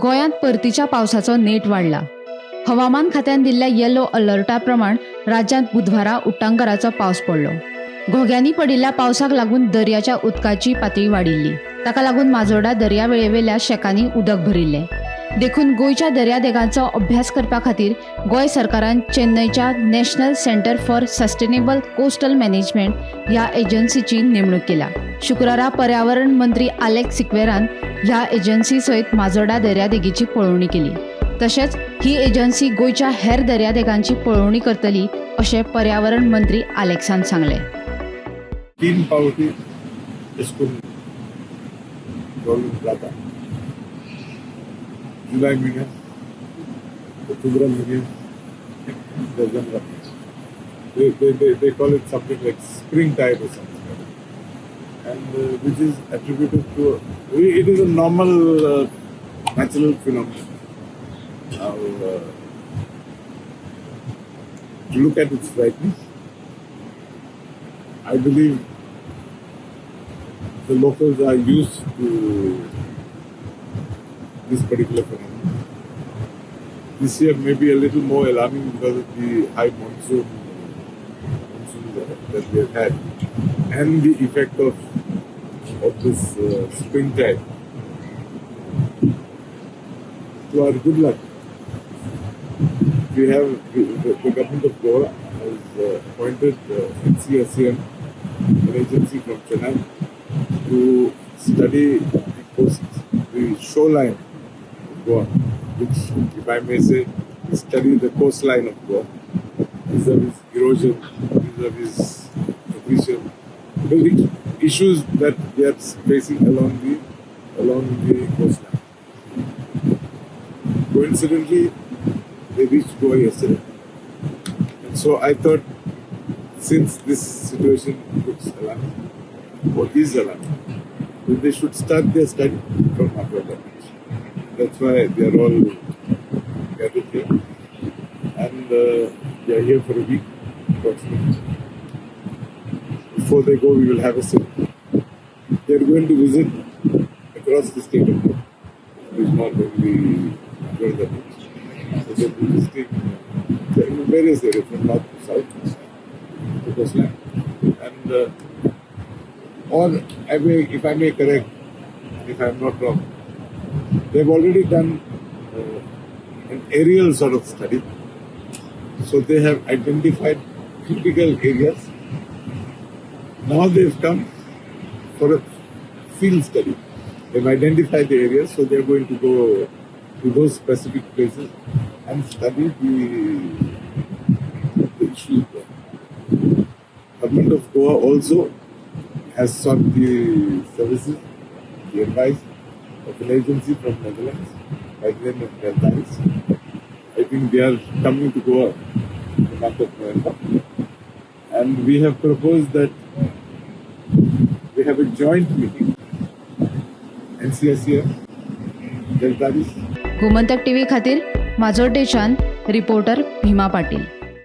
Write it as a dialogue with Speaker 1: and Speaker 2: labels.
Speaker 1: गोंयांत परतीच्या पावसाचो नेट वाडला। हवामान खात्यान दिल्ल्या येलो अलर्टा प्रमाण राज्यांत बुधवारा उट्टांकराचो पावस पडलो। घोग्यांनी पडिल्ल्या पावसाक लागून दर्याच्या उदकाची पातळी वाडिल्ली। ताका लागून माजोर्डा दर्यावेळेवेल्या शेकांनी उदक भरिल्लें। देखून गोंयच्या दर्यादेगांचो अभ्यास करपा खातीर गोंय सरकारान चेन्नईच्या national centre for sustainable coastal management ह्या एजन्सीची नेमणूक केला। शुक्रारा पर्यावरण मंत्री आलेक्स सिक्वेरान ह्या एजन्सी सयत माजोर्डा दर्यादेगीची पळोवणी केली। तशेंच ही एजन्सी गोंयच्या हेर दर्यादेगांची पळोवणी करतली अशें पर्यावरण मंत्री आलेक्सान सांगलें।
Speaker 2: 3 पावटी इसकून जाता जुलाई महिन्यात ऑक्टोबर महिन्यात December they call it something like spring tide or something and which is attributed to it is a normal natural phenomenon. Now to look at its brightness, I believe the locals are used to this particular phenomenon. This year may be a little more alarming because of the high monsoon that we have had and the effect of this spring tide. To our good luck, we have the government of Goa has appointed NCSM, an agency from Chennai, to study the coast, the shoreline of Goa, which, if I may say, study the coastline of Goa, vis-a-vis erosion, vis-a-vis depletion, the issues that we are facing along the coastline. Coincidentally, they reached Goa yesterday, and so I thought, since this situation looks alarming, or is alarming, then they should start their study from Majorda. That's why they are all gathered here, and they are here for a week approximately. Before they go, we will have a sit. They are going to visit across the state of Goa. It is not only Majorda. So they will be visiting various areas from north to south, to coastline, and or if I may correct, if I am not wrong, they have already done an aerial sort of study. So they have identified critical areas. Now they have come for a field study. They have identified the areas, so they are going to go to those specific places and study the issues there. Government of Goa also has sought the services, the advice of an agency from Netherlands by the name of Deltaris. I think they are coming to Goa in the month of November, and we have proposed that we have a joint meeting, NCSM, Deltaris.
Speaker 1: Gomantak TV खातीर माजोर्डेच्यान reporter Bhima Patil.